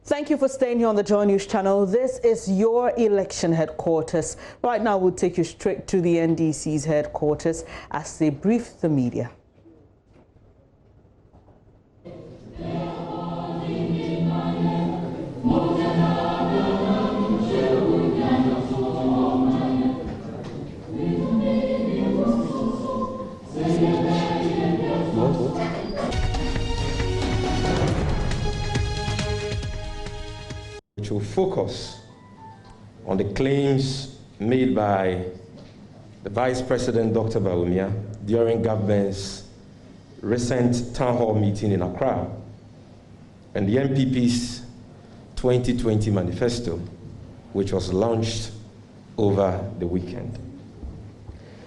Thank you for staying here on the JoyNews channel. This is your election headquarters. Right now, we'll take you straight to the NDC's headquarters as they brief the media. Which will focus on the claims made by the Vice President, Dr. Bawumia, during government's recent town hall meeting in Accra and the NPP's 2020 manifesto, which was launched over the weekend.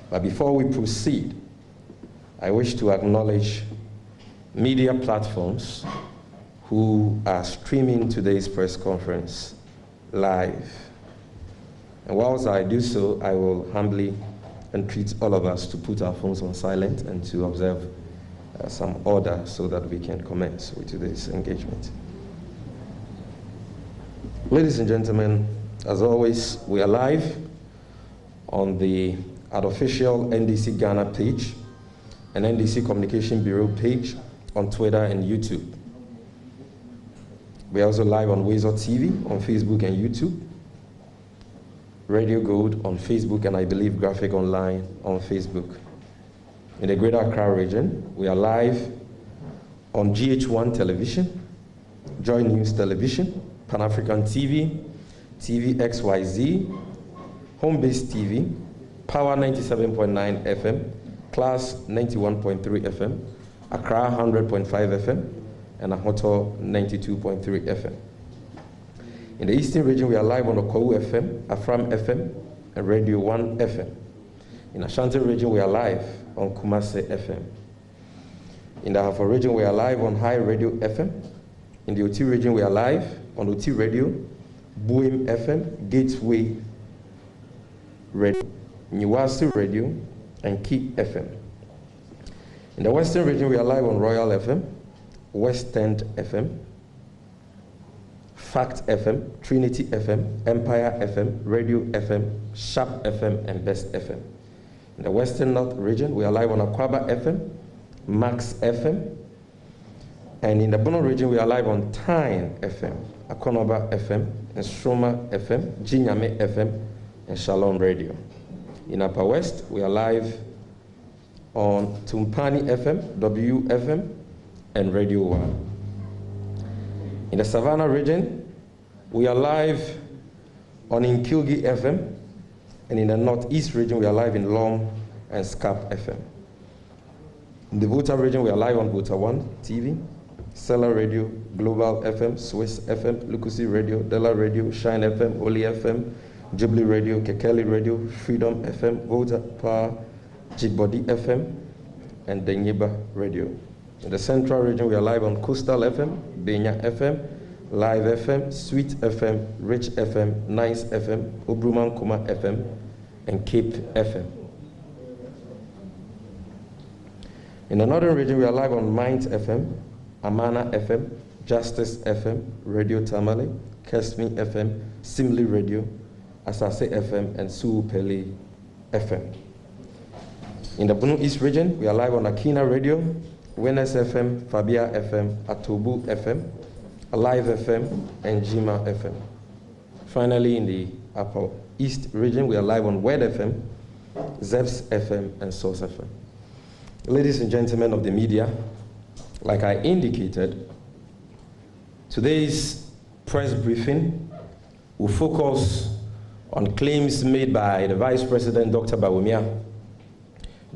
But before we proceed, I wish to acknowledge media platforms who are streaming today's press conference live. And whilst I do so, I will humbly entreat all of us to put our phones on silent and to observe some order so that we can commence with today's engagement. Ladies and gentlemen, as always, we are live on the official NDC Ghana page and NDC Communication Bureau page on Twitter and YouTube. We are also live on Weasel TV, on Facebook and YouTube, Radio Gold on Facebook, and I believe Graphic Online on Facebook. In the Greater Accra region, we are live on GH1 Television, JoyNews Television, Pan-African TV, TV XYZ, Home-Based TV, Power 97.9 FM, Class 91.3 FM, Accra 100.5 FM, and Ahoto 92.3 FM. In the Eastern region, we are live on Okou FM, Afram FM, and Radio 1 FM. In Ashanti region, we are live on Kumase FM. In the Afro region, we are live on High Radio FM. In the Oti region, we are live on Oti Radio, Buim FM, Gateway Radio, Niwasi Radio, and Key FM. In the Western region, we are live on Royal FM, West End FM, Fact FM, Trinity FM, Empire FM, Radio FM, Sharp FM, and Best FM. In the Western North region, we are live on Akwaba FM, Max FM, and in the Bono region, we are live on Tyne FM, Akonoba FM, and Stroma FM, Jinyame FM, and Shalom Radio. In Upper West, we are live on Tumpani FM, WFM, and Radio 1. In the Savannah region, we are live on Nkilgi FM, and in the Northeast region, we are live in Lom and Scap FM. In the Volta region, we are live on Volta 1 TV, Seller Radio, Global FM, Swiss FM, Lukusi Radio, Della Radio, Shine FM, Oli FM, Jubilee Radio, Kekeli Radio, Freedom FM, Volta Power, Jigbodi FM, and Denyiba Radio. In the Central region, we are live on Coastal FM, Benya FM, Live FM, Sweet FM, Rich FM, Nice FM, Obruman Kuma FM, and Cape FM. In the Northern region, we are live on Mind FM, Amana FM, Justice FM, Radio Tamale, Kesmi FM, Simli Radio, Asase FM, and Suupeli FM. In the Bunu East region, we are live on Akina Radio, Winners FM, Fabia FM, Atobu FM, Alive FM, and Jima FM. Finally, in the Upper East region, we are live on Wed FM, Zeps FM, and Source FM. Ladies and gentlemen of the media, like I indicated, today's press briefing will focus on claims made by the Vice President, Dr. Bawumia,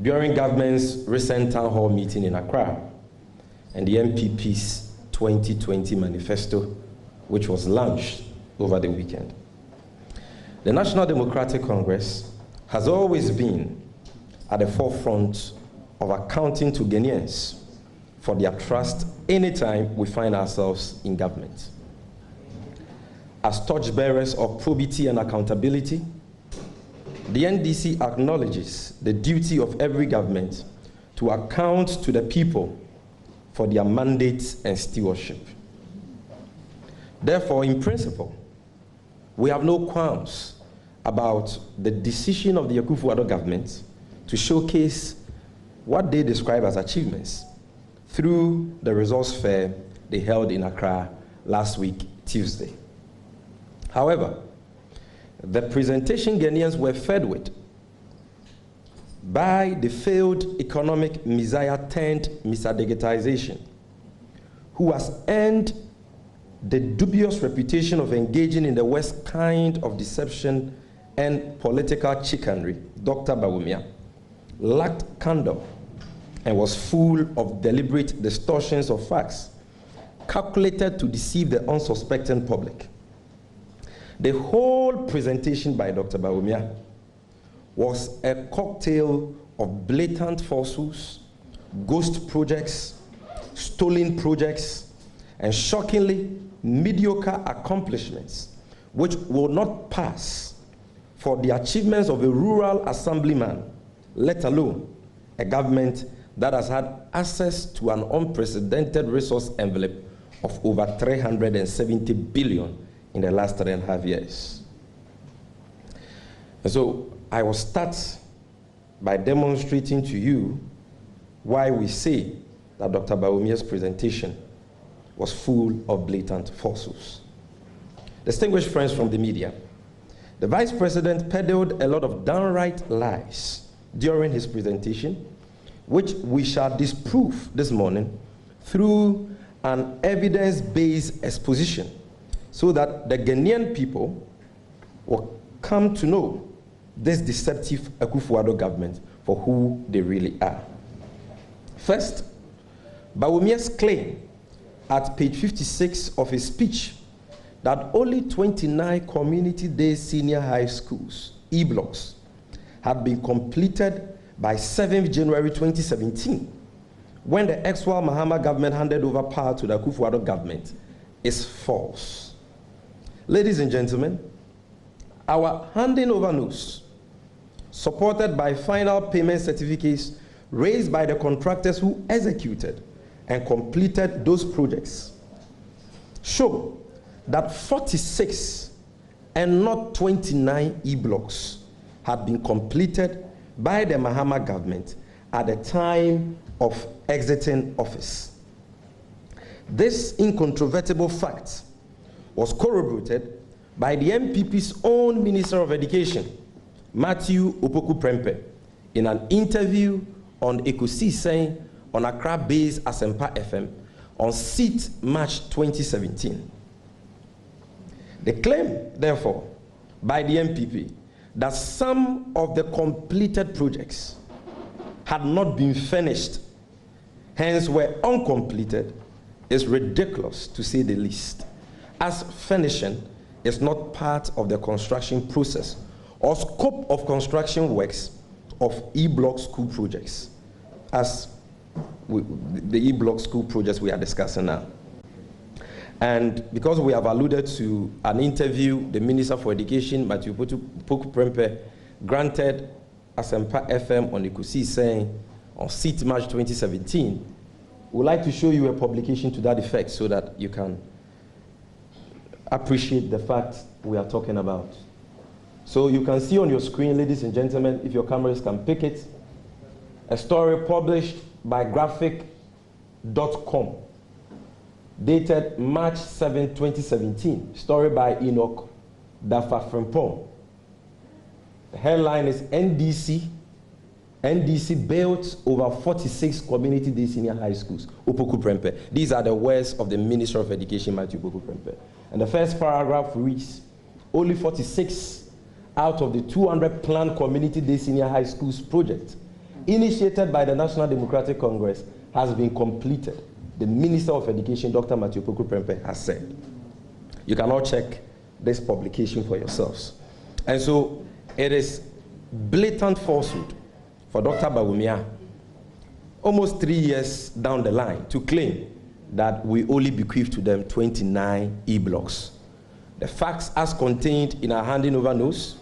during government's recent town hall meeting in Accra and the NPP's 2020 manifesto, which was launched over the weekend. The National Democratic Congress has always been at the forefront of accounting to Ghanaians for their trust anytime we find ourselves in government. As torchbearers of probity and accountability, the NDC acknowledges the duty of every government to account to the people for their mandates and stewardship. Therefore, in principle, we have no qualms about the decision of the Akufo-Addo government to showcase what they describe as achievements through the resource fair they held in Accra last week, Tuesday. However, the presentation Ghanaians were fed with by the failed economic messiah turned misadigitization, who has earned the dubious reputation of engaging in the worst kind of deception and political chicanery, Dr. Bawumia, lacked candor and was full of deliberate distortions of facts, calculated to deceive the unsuspecting public. The whole presentation by Dr. Bawumia was a cocktail of blatant falsehoods, ghost projects, stolen projects, and shockingly mediocre accomplishments, which will not pass for the achievements of a rural assemblyman, let alone a government that has had access to an unprecedented resource envelope of over 370 billion in the last 3.5 years. And so I will start by demonstrating to you why we say that Dr. Bawumia's presentation was full of blatant falsehoods. Distinguished friends from the media, the Vice President peddled a lot of downright lies during his presentation, which we shall disprove this morning through an evidence-based exposition, so that the Ghanaian people will come to know this deceptive Akufo-Addo government for who they really are. First, Bawumia's claim at page 56 of his speech that only 29 community-day senior high schools, E-blocks, had been completed by 7th January 2017, when the ex-Wal Mahama government handed over power to the Akufo-Addo government, is false. Ladies and gentlemen, our handing over news, supported by final payment certificates raised by the contractors who executed and completed those projects, show that 46 and not 29 E-blocks had been completed by the Mahama government at the time of exiting office. This incontrovertible fact was corroborated by the MPP's own Minister of Education, Matthew Opoku Prempeh, in an interview on Ekosi saying on Accra-based Asempa FM on 6th March 2017. The claim, therefore, by the MPP that some of the completed projects had not been finished, hence were uncompleted, is ridiculous to say the least, as finishing is not part of the construction process or scope of construction works of E-block school projects, as the E-block school projects we are discussing now. And because we have alluded to an interview the Minister for Education, Matthew Opoku Prempeh, granted Asempa FM on Ekusi saying on 6th March 2017, we'd like to show you a publication to that effect so that you can appreciate the fact we are talking about. So you can see on your screen, ladies and gentlemen, if your cameras can pick it, a story published by graphic.com, dated March 7, 2017, story by Enoch Dafa Frimpong. The headline is NDC built over 46 community-day senior high schools, Opoku Prempeh. These are the words of the Minister of Education, Matthew Opoku Prempeh. And the first paragraph reads, only 46 out of the 200 planned community-day senior high schools project initiated by the National Democratic Congress has been completed. The Minister of Education, Dr. Matthew Opoku Prempeh, has said. You can all check this publication for yourselves. And so it is blatant falsehood for Dr. Bawumia, almost 3 years down the line, to claim that we only bequeathed to them 29 E-blocks. The facts as contained in our handing over notes,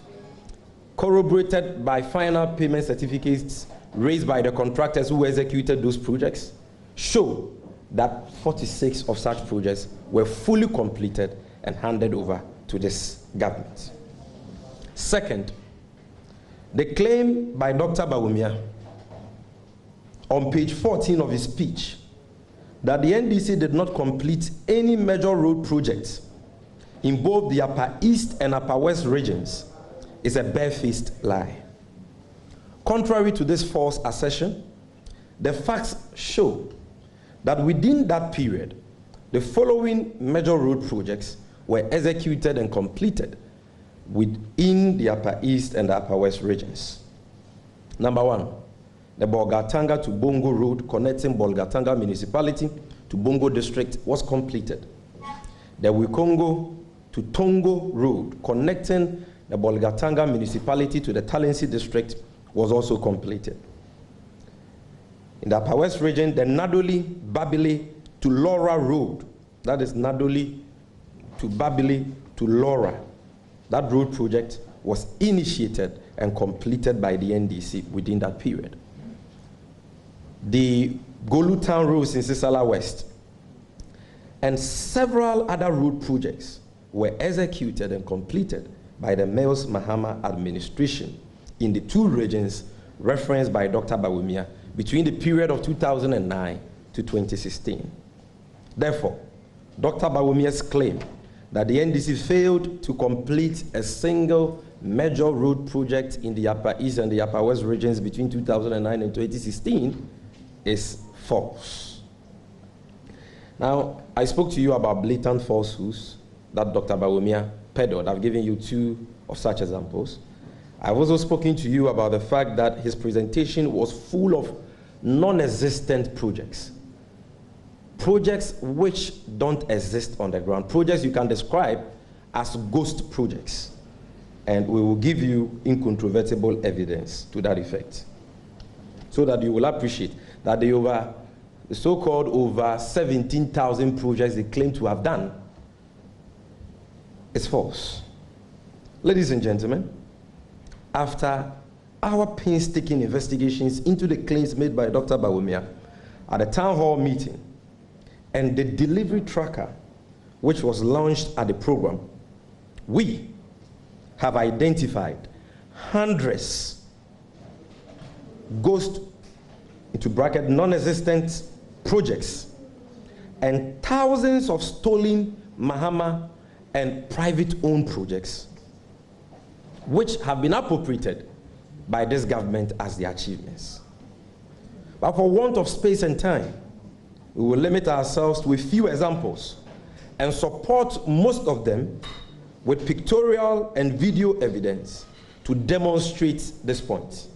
corroborated by final payment certificates raised by the contractors who executed those projects, show that 46 of such projects were fully completed and handed over to this government. Second, the claim by Dr. Bawumia on page 14 of his speech that the NDC did not complete any major road projects in both the Upper East and Upper West regions is a barefaced lie. Contrary to this false assertion, the facts show that within that period, the following major road projects were executed and completed within the Upper East and the Upper West regions. Number one, the Bolgatanga to Bongo Road connecting Bolgatanga municipality to Bongo district was completed. The Wikongo to Tongo Road connecting the Bolgatanga municipality to the Talensi district was also completed. In the Upper West region, the Nadoli Babili to Laura Road, that is Nadoli to Babili to Laura, that road project was initiated and completed by the NDC within that period. The Golu Town roads in Sisala West and several other road projects were executed and completed by the Miles Mahama administration in the two regions referenced by Dr. Bawumia between the period of 2009 to 2016. Therefore, Dr. Bawumia's claim that the NDC failed to complete a single major road project in the Upper East and the Upper West regions between 2009 and 2016 is false. Now, I spoke to you about blatant falsehoods that Dr. Bawumia peddled. I've given you two of such examples. I've also spoken to you about the fact that his presentation was full of non-existent projects. Projects which don't exist on the ground. Projects you can describe as ghost projects. And we will give you incontrovertible evidence to that effect, so that you will appreciate that the so-called over 17,000 projects they claim to have done is false. Ladies and gentlemen, after our painstaking investigations into the claims made by Dr. Bawumia at the town hall meeting and the delivery tracker which was launched at the program, we have identified hundreds ghost, into bracket, non-existent projects and thousands of stolen Mahama and private-owned projects which have been appropriated by this government as their achievements. But for want of space and time, we will limit ourselves to a few examples and support most of them with pictorial and video evidence to demonstrate this point.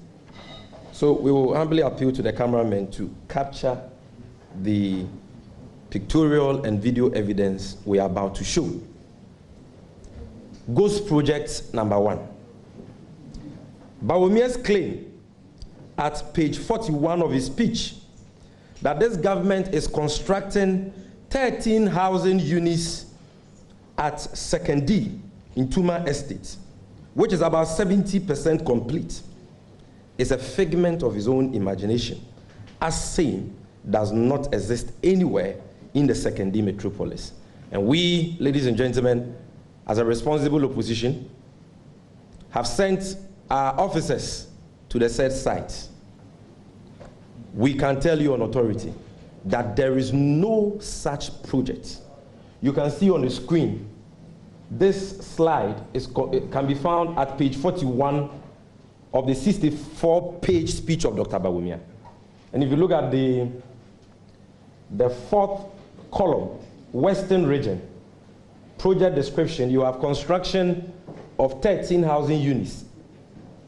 So we will humbly appeal to the cameraman to capture the pictorial and video evidence we are about to show. Ghost project number one. Bawumia's claim at page 41 of his speech that this government is constructing 13 housing units at 2nd D in Tuma Estate, which is about 70% complete, is a figment of his own imagination, as same does not exist anywhere in the 2nd D metropolis. And we, ladies and gentlemen, as a responsible opposition, have sent our officers to the said site. We can tell you on authority that there is no such project. You can see on the screen, this slide it can be found at page 41 of the 64-page speech of Dr. Bawumia. And if you look at the fourth column, Western region, project description, you have construction of 13 housing units,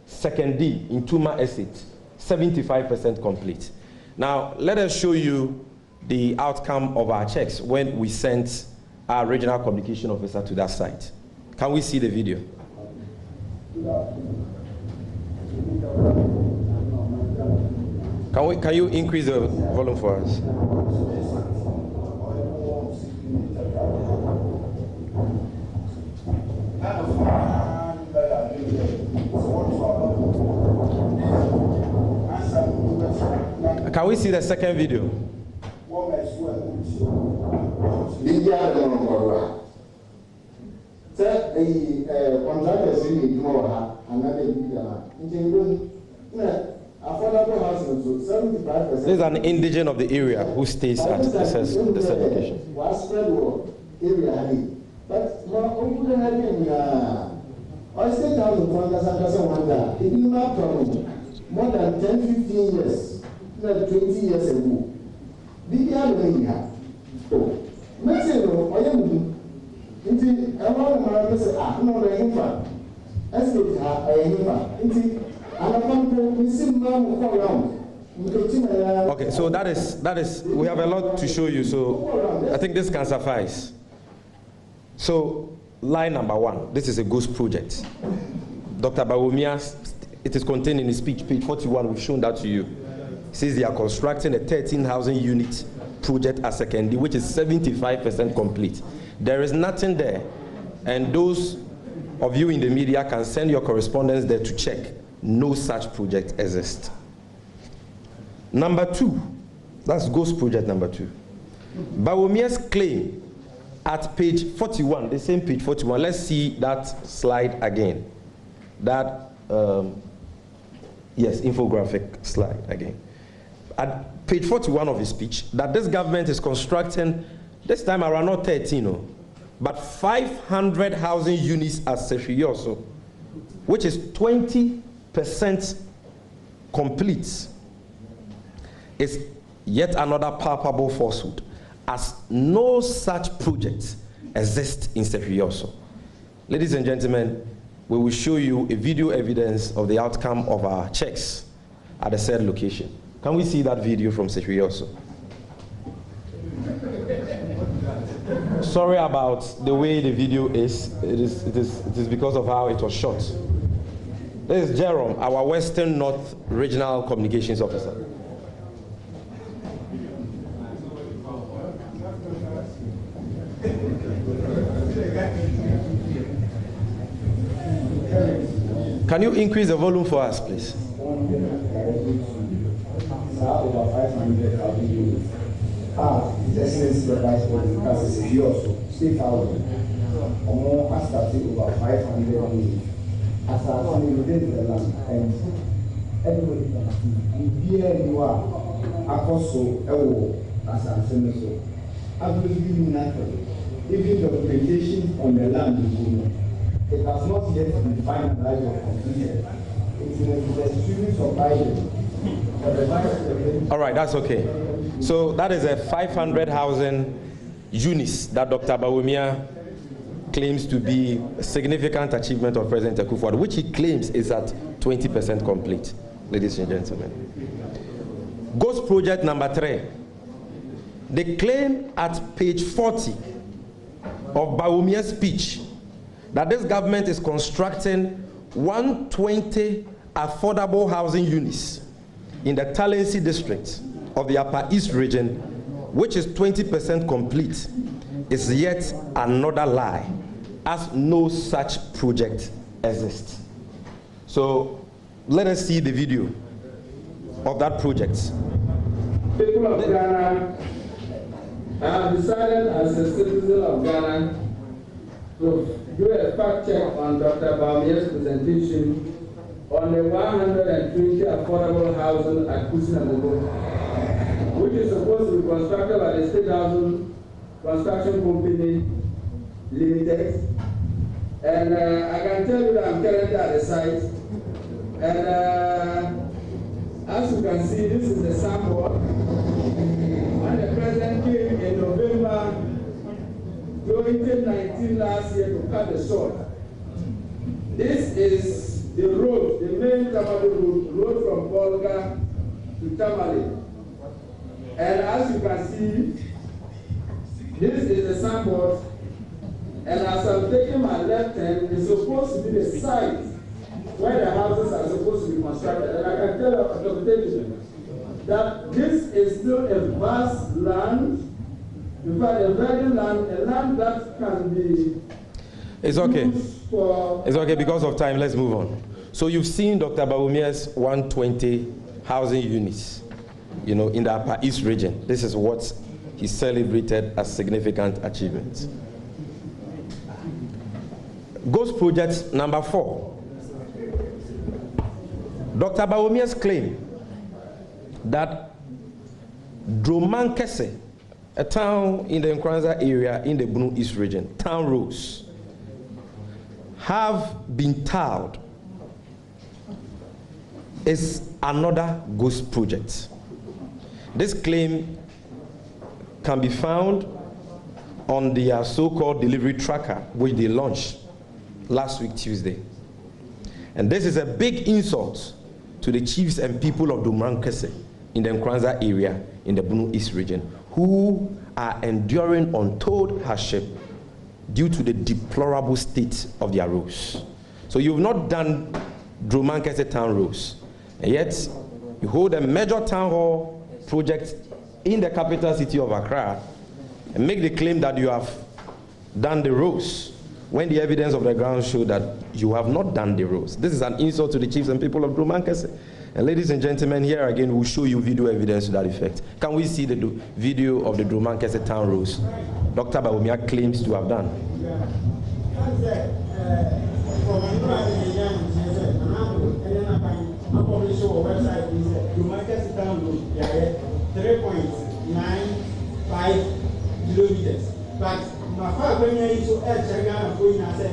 2nd D in Tuma Estate, 75% complete. Now, let us show you the outcome of our checks when we sent our regional communication officer to that site. Can we see the video? Can you increase the volume for us? Can we see the second video? Contractors really more another affordable housing, so 75%. There's an indigent of the area who stays at the said location. What spread area, but I stayed out of Wanda. It didn't matter more than 10-15 years, not 20 years ago. The other here. Oh, Mexico, I am. Indeed, I want to say, I'm not a infant. As it is, infant. Indeed, okay, so that is, we have a lot to show you, so I think this can suffice. So, line number 1, this is a ghost project. Dr. Bawumia, it is contained in his speech, page 41, we've shown that to you. It says they are constructing a 13,000 unit project at Secondary, which is 75% complete. There is nothing there, and those of you in the media can send your correspondence there to check. No such project exists. Number 2, that's ghost project number 2. Bawumia's claim at page 41, the same page 41. Let's see that slide again. That, yes, infographic slide again. At page 41 of his speech, that this government is constructing, this time around not 13, but 500 housing units at Sefioso, which is 20% complete, is yet another palpable falsehood, as no such project exists in Sefioso. Ladies and gentlemen, we will show you a video evidence of the outcome of our checks at the said location. Can we see that video from Sefioso? Sorry about the way the video is. It is because of how it was shot. This is Jerome, our Western North Regional Communications Officer. Can you increase the volume for us, please? Over 500,000 units. This the vice president because it's also state housing. More as over 500 units. As I only within the land, and everybody can see. Here you are, Akoso, Ewo, as I said so. Absolutely naturally. Even the plantation on the land, it has not yet been finalized or completed. It's extremely surprising. All right, that's okay. So that is a 500,000 units that Dr. Bawumia claims to be a significant achievement of President Akufo-Addo, which he claims is at 20% complete, ladies and gentlemen. Ghost project number 3. They claim at page 40 of Bawumia's speech that this government is constructing 120 affordable housing units in the Talensi district of the Upper East region, which is 20% complete, is yet another lie, as no such project exists. So let us see the video of that project. People of Ghana, I have decided as a citizen of Ghana to do a fact check on Dr. Bawumia's presentation on the 120 affordable housing at Kusinagogo, which is supposed to be constructed by the State Housing Construction Company Limited. And I can tell you that I'm currently at the site. And as you can see, this is the sample. When the president came in November 2019 last year to cut the short. This is the road, the main Tamale road from Bolga to Tamale. And as you can see, this is the signboard. And as I'm taking my left hand, it's supposed to be the site where the houses are supposed to be constructed. And I can tell you that this is still a vast land, in fact, a virgin land, a land that can be. It's okay. It's okay because of time. Let's move on. So you've seen Dr. Bawumia's 120 housing units, in the Upper East region. This is what he celebrated as significant achievements. Ghost project number 4. Dr. Bawumia's claim that Debunking, a town in the Nkranza area in the Bunu East region, town roads, have been tiled is another ghost project. This claim can be found on their so-called delivery tracker, which they launched last week, Tuesday. And this is a big insult to the chiefs and people of Debunking in the Nkranza area in the Bunu East region, who are enduring untold hardship due to the deplorable state of their roads. So you've not done Debunking town roads, and yet you hold a major town hall project in the capital city of Accra and make the claim that you have done the roads, when the evidence of the ground show that you have not done the roads. This is an insult to the chiefs and people of Debunking. And ladies and gentlemen, here again we'll show you video evidence to that effect. Can we see the video of the Debunking town roads Dr. Bawumia claims to have done? Kilometers. But my father when you to China for you say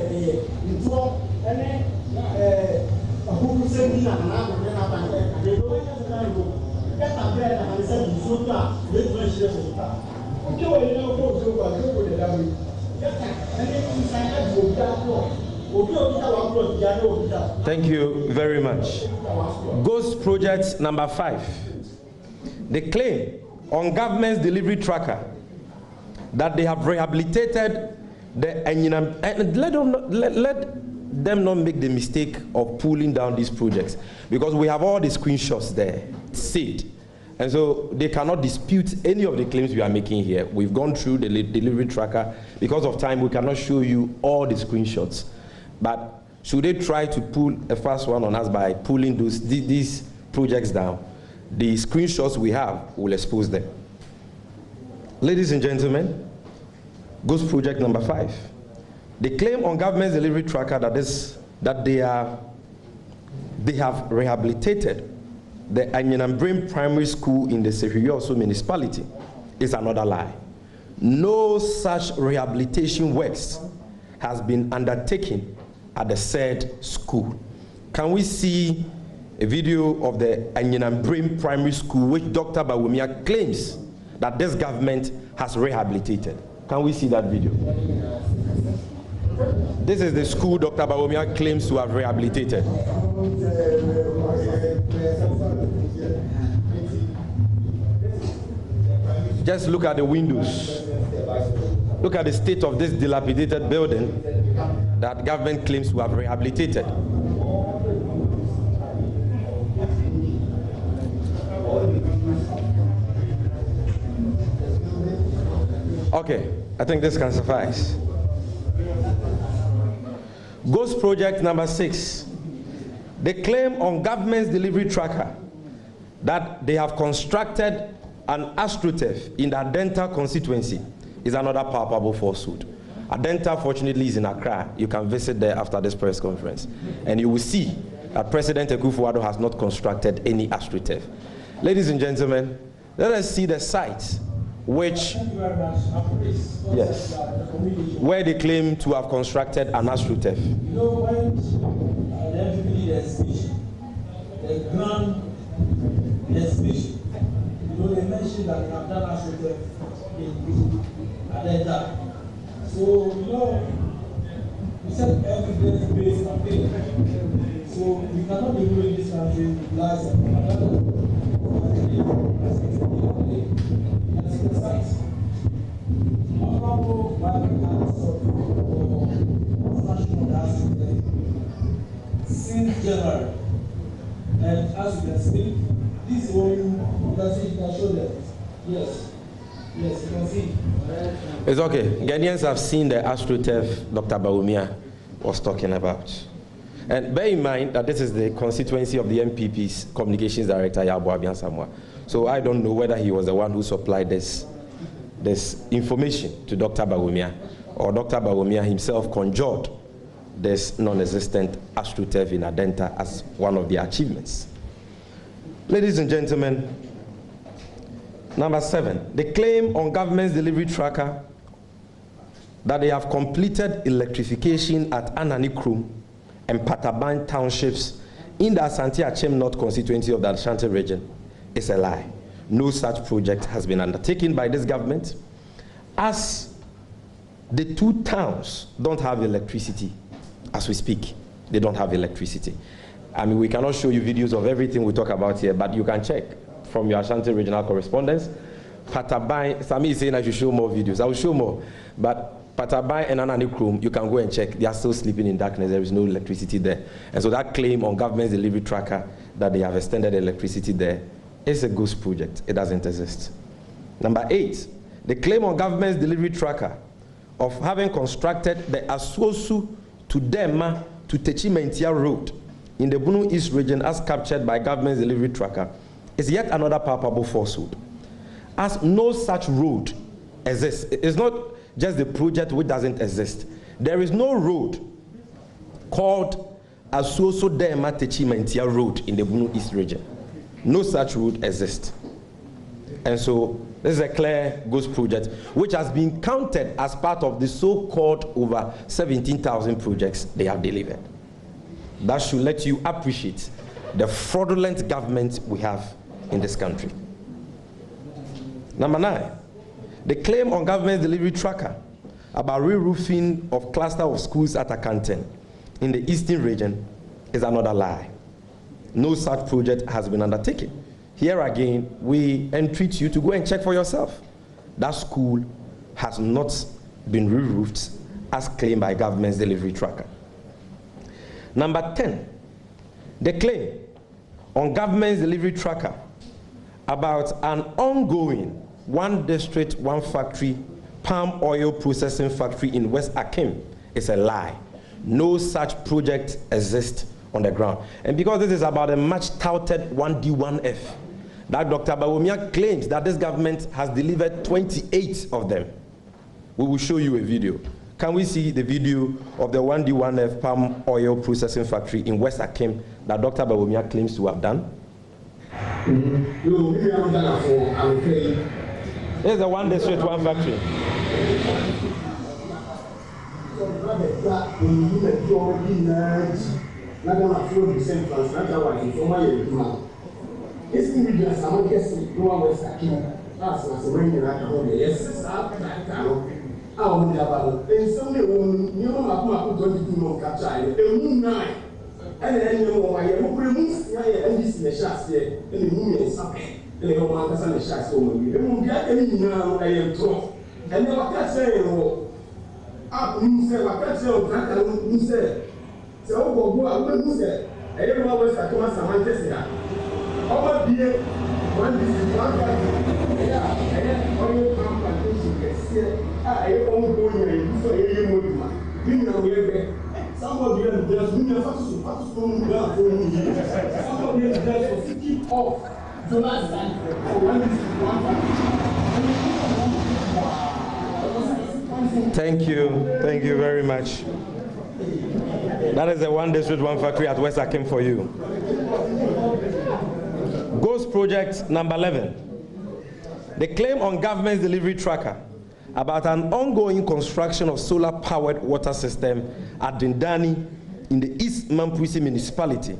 a who said me and they don't get a bread and said you should not let me share with you. Okay, well, you know, go to the level. Thank you very much. Ghost project number 5. They claim on government's delivery tracker that they have rehabilitated the and let them not make the mistake of pulling down these projects, because we have all the screenshots there saved, and so they cannot dispute any of the claims we are making here. We've gone through the delivery tracker. Because of time, we cannot show you all the screenshots, but should they try to pull a fast one on us by pulling these projects down, the screenshots we have will expose them. Ladies and gentlemen, ghost project number 5. They claim on government's delivery tracker that they have rehabilitated the Anyanambrim Primary School in the Sefirioso municipality. Is another lie. No such rehabilitation works has been undertaken at the said school. Can we see a video of the Anyanambrim Primary School, which Dr. Bawumia claims that this government has rehabilitated? Can we see that video? This is the school Dr. Bawumia claims to have rehabilitated. Just look at the windows. Look at the state of this dilapidated building that government claims to have rehabilitated. Okay, I think this can suffice. Ghost project number 6. They claim on government's delivery tracker that they have constructed an AstroTurf in the Adenta constituency. Is another palpable falsehood. Adenta, fortunately, is in Accra. You can visit there after this press conference, and you will see that President Akufo-Addo has not constructed any AstroTurf. Ladies and gentlemen, let us see the site which, yes, where they claim to have constructed an AstroTurf. You know, when the MPP did a speech, the grand speech, you know, they mentioned that they have done AstroTurf in Adenta. So, you know, we said evidence-based campaign. So we cannot be ruling this country with lies and propaganda. Since January, and as you can see, this is what you can see. You can show them. Yes, yes, you can see. It's okay. Ghanaians have seen the AstroTurf Dr. Bawumia was talking about. And bear in mind that this is the constituency of the MPP's communications director, Yabo Abian Samoa. So I don't know whether he was the one who supplied this information to Dr. Bawumia, or Dr. Bawumia himself conjured this non-existent AstroTurf in Adenta as one of their achievements. Ladies and gentlemen, number 7, the claim on government's delivery tracker that they have completed electrification at Ananikrum and Pataban townships in the Asante Achem North constituency of the Ashanti region is a lie. No such project has been undertaken by this government, as the 2 towns don't have electricity as we speak. They don't have electricity. I mean, we cannot show you videos of everything we talk about here, but you can check from your Ashanti regional correspondence. Patabai, Sami is saying I should show more videos. I will show more. But Patabai and Ananikrum, you can go and check. They are still sleeping in darkness. There is no electricity there. And so that claim on government's delivery tracker that they have extended electricity there is a ghost project. It doesn't exist. Number 8, the claim on government's delivery tracker of having constructed the Aswosu to Dema to Techimentia Road in the Bunu East region as captured by government's delivery tracker is yet another palpable falsehood, as no such road exists. It's not just the project which doesn't exist. There is no road called Aswosu Dema Techimentia Road in the Bunu East region. No such road exists. And so this is a clear ghost project which has been counted as part of the so-called over 17,000 projects they have delivered. That should let you appreciate the fraudulent government we have in this country. Number 9, the claim on government delivery tracker about re-roofing of cluster of schools at Akanten in the eastern region is another lie. No such project has been undertaken. Here again, we entreat you to go and check for yourself. That school has not been re-roofed as claimed by government's delivery tracker. Number 10, the claim on government's delivery tracker about an ongoing 1 district, 1 factory palm oil processing factory in West Akim is a lie. No such project exists on the ground. And because this is about a much touted 1D1F, that Dr. Bawumia claims that this government has delivered 28 of them. We will show you a video. Can we see the video of the 1D1F palm oil processing factory in West Akim that Dr. Bawumia claims to have done? Here's the 1 district, 1 factory. Thank you very much. That is the 1 district, 1 factory at West Akim for you. Ghost project number 11. The claim on government's delivery tracker about an ongoing construction of solar-powered water system at Dindani in the East Mamprisi municipality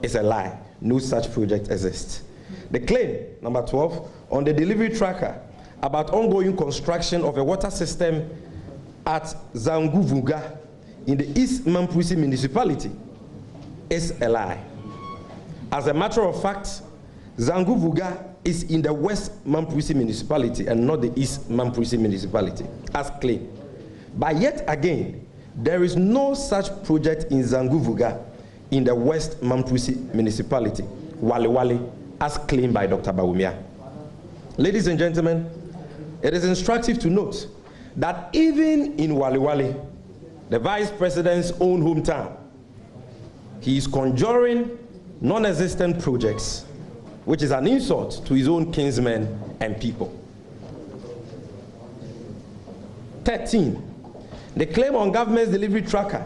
is a lie. No such project exists. The claim, number 12, on the delivery tracker about ongoing construction of a water system at Zanguvuga in the East Mamprisi municipality is a lie. As a matter of fact, Zanguvuga is in the West Mamprisi municipality and not the East Mamprisi municipality, as claimed. But yet again, there is no such project in Zanguvuga in the West Mamprisi municipality, Wale Wale, as claimed by Dr. Bawumia. Ladies and gentlemen, it is instructive to note that even in Wale Wale, the Vice President's own hometown, he is conjuring non-existent projects, which is an insult to his own kinsmen and people. 13, the claim on government's delivery tracker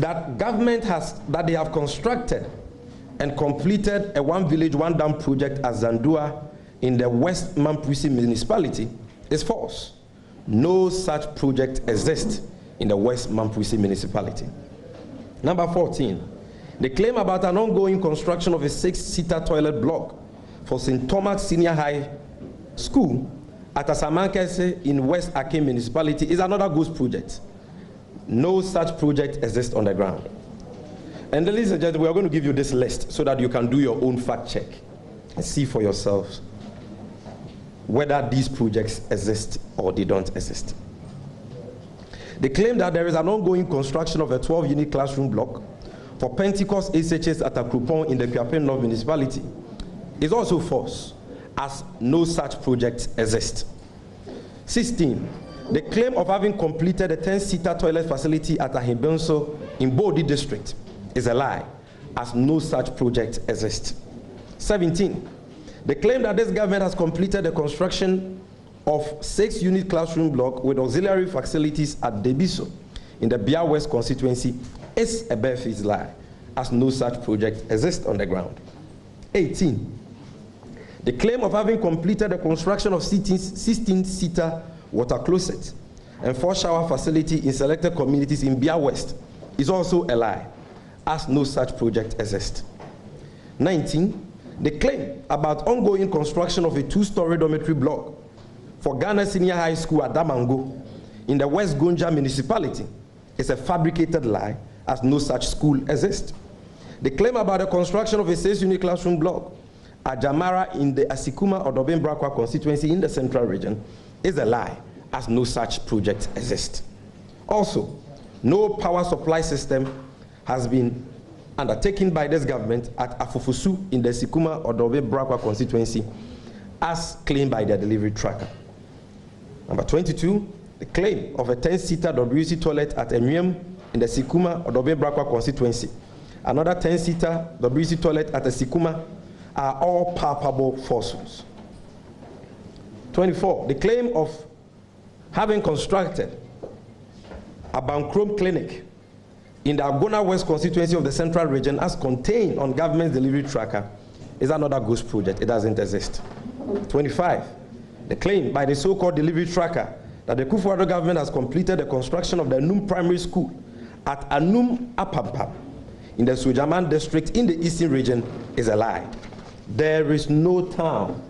that they have constructed and completed a one village, one dam project at Zandua in the West Mamprisi municipality is false. No such project exists in the West Mamprisi municipality. Number 14, the claim about an ongoing construction of a 6-seater toilet block for St. Thomas Senior High School at Asamankese in West Akim municipality is another ghost project. No such project exists on the ground. And ladies and gentlemen, we are going to give you this list so that you can do your own fact check and see for yourselves whether these projects exist or they don't exist. They claim that there is an ongoing construction of a 12-unit classroom block for Pentecost SHS at Akrupon in the Piapen North municipality. Is also false, as no such project exists. 16. The claim of having completed a 10-seater toilet facility at Ahimbenso in Bodi district is a lie, as no such project exists. 17. The claim that this government has completed the construction of 6-unit classroom block with auxiliary facilities at Debiso in the Bia West constituency is a barefaced lie, as no such project exists on the ground. 18. The claim of having completed the construction of 16-seater water closet and 4-shower facility in selected communities in Bia West is also a lie, as no such project exists. 19. The claim about ongoing construction of a 2-story dormitory block for Ghana Senior High School at Damango in the West Gonja municipality is a fabricated lie, as no such school exists. The claim about the construction of a 6-unit classroom block at Jamara in the Asikuma or Dobin Brakwa constituency in the central region is a lie, as no such project exists. Also, no power supply system has been undertaken by this government at Afufusu in the Sikuma or Dobin Brakwa constituency, as claimed by their delivery tracker. Number 22, the claim of a 10-seater WC toilet at Emriam in the Sikuma or Dobin Brakwa constituency, another 10-seater WC toilet at the Sikuma, are all palpable falsehoods. 24, the claim of having constructed a Bankrom clinic in the Agona West constituency of the central region as contained on government's delivery tracker is another ghost project. It doesn't exist. 25, the claim by the so-called delivery tracker that the Kufuor government has completed the construction of the Anum Primary School at Anum Apampam in the Sujaman district in the eastern region is a lie. There is no town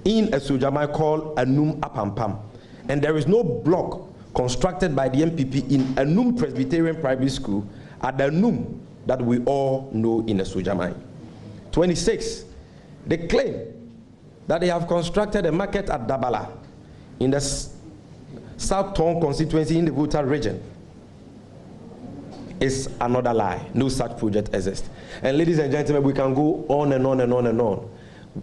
in a Sujaman called Anum Apampam, and there is no block constructed by the MPP in Anum Presbyterian Primary School at the Anum that we all know in the Sujaman. 26, they claim that they have constructed a market at Dabala in the South Tong constituency in the Volta region. Is another lie. No such project exists. And ladies and gentlemen, we can go on and on and on and on.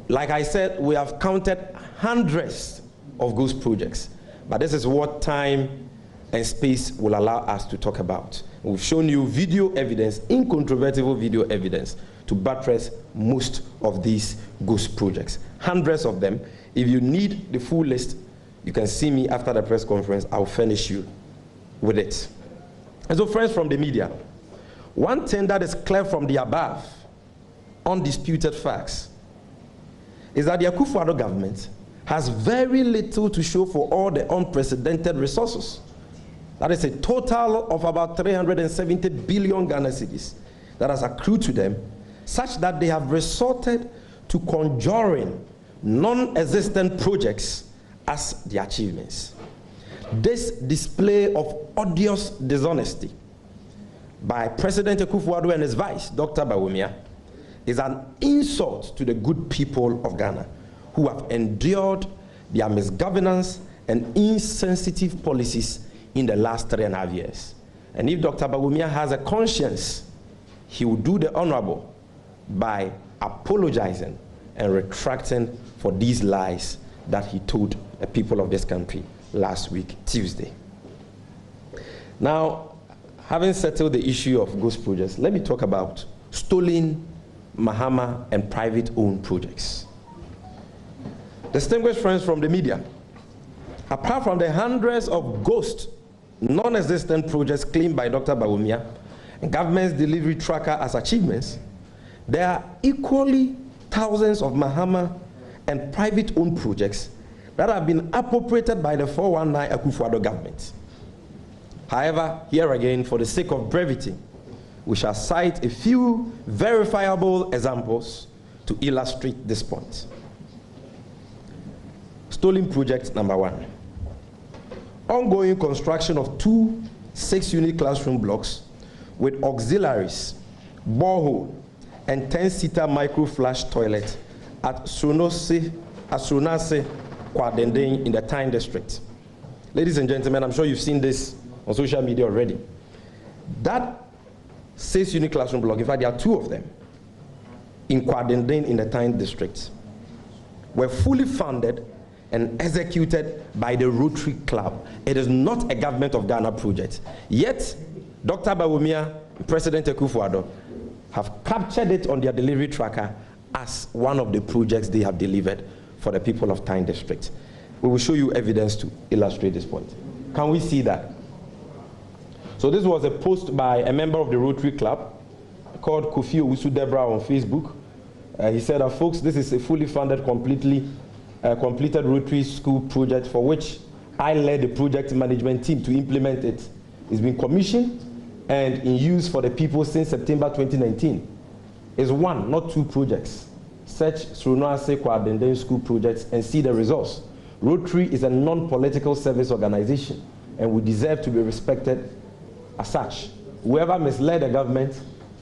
Like I said, we have counted hundreds of ghost projects, but this is what time and space will allow us to talk about. We've shown you video evidence, incontrovertible video evidence, to buttress most of these ghost projects. Hundreds of them. If you need the full list, you can see me after the press conference. I'll furnish you with it. And so, friends from the media, one thing that is clear from the above, undisputed facts, is that the Akufo-Addo government has very little to show for all the unprecedented resources. That is a total of about 370 billion Ghana cedis that has accrued to them, such that they have resorted to conjuring non-existent projects as the achievements. This display of odious dishonesty by President Akufo-Addo and his vice, Dr. Bawumia, is an insult to the good people of Ghana who have endured their misgovernance and insensitive policies in the last 3.5 years. And if Dr. Bawumia has a conscience, he will do the honorable by apologizing and retracting for these lies that he told the people of this country last week, Tuesday. Now, having settled the issue of ghost projects, let me talk about stolen, Mahama, and private-owned projects. Distinguished friends from the media, apart from the hundreds of ghost, non-existent projects claimed by Dr. Bawumia and government's delivery tracker as achievements, there are equally thousands of Mahama and private-owned projects that have been appropriated by the 419 Akufo-Addo government. However, here again, for the sake of brevity, we shall cite a few verifiable examples to illustrate this point. Stolen project number 1. Ongoing construction of 2 6-unit classroom blocks with auxiliaries, borehole, and 10-seater micro-flush toilet at Sronase Kwadendeng in the Tyne district. Ladies and gentlemen, I'm sure you've seen this on social media already. That 6-unit classroom block, in fact, there are 2 of them, in Kwadendeng in the Tyne district, were fully funded and executed by the Rotary Club. It is not a government of Ghana project. Yet, Dr. Bawumia and President Akufo-Addo have captured it on their delivery tracker as one of the projects they have delivered for the people of Tyne district. We will show you evidence to illustrate this point. Can we see that? So this was a post by a member of the Rotary Club called Kofi Owusu-Debra on Facebook. He said, folks, this is a fully funded, completed Rotary school project for which I led the project management team to implement it. It's been commissioned and in use for the people since September 2019. It's 1, not 2 projects. Search Sronase Kwadendeng school projects and see the results. Rotary is a non-political service organization and we deserve to be respected as such. Whoever misled the government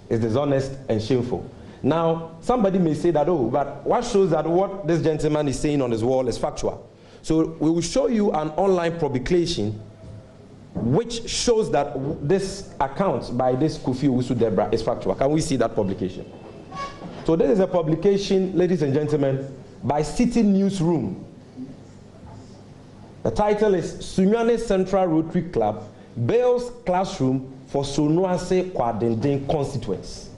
is dishonest and shameful. Now, somebody may say that, oh, but what shows that what this gentleman is saying on his wall is factual? So we will show you an online publication which shows that this account by this Kofi Owusu-Debra is factual. Can we see that publication? So this is a publication, ladies and gentlemen, by City Newsroom. The title is Sunyane Central Rotary Club Bails Classroom for Sronase Kwadendeng Constituents.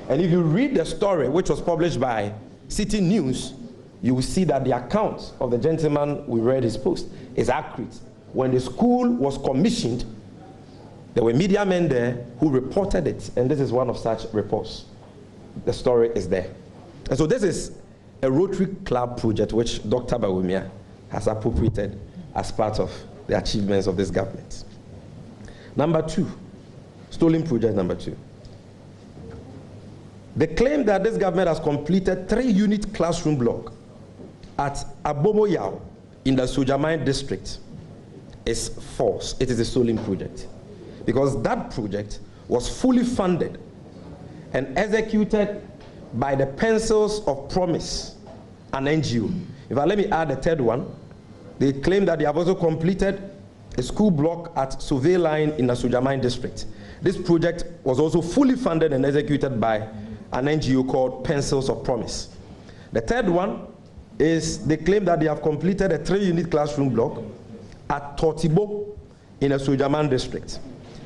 And if you read the story, which was published by City News, you will see that the account of the gentleman we read his post is accurate. When the school was commissioned, there were media men there who reported it, and this is one of such reports. The story is there. And so this is a Rotary Club project which Dr. Bawumia has appropriated as part of the achievements of this government. Number 2, stolen project number 2. The claim that this government has completed 3-unit classroom block at Bawumia in the Sojamine district is false. It is a stolen project. Because that project was fully funded and executed by the Pencils of Promise, an NGO. In fact, let me add a 3rd one. They claim that they have also completed a school block at Survey Line in the Sojamine district. This project was also fully funded and executed by an NGO called Pencils of Promise. The 3rd one is they claim that they have completed a 3-unit classroom block at Tortibo in the Sojamine district.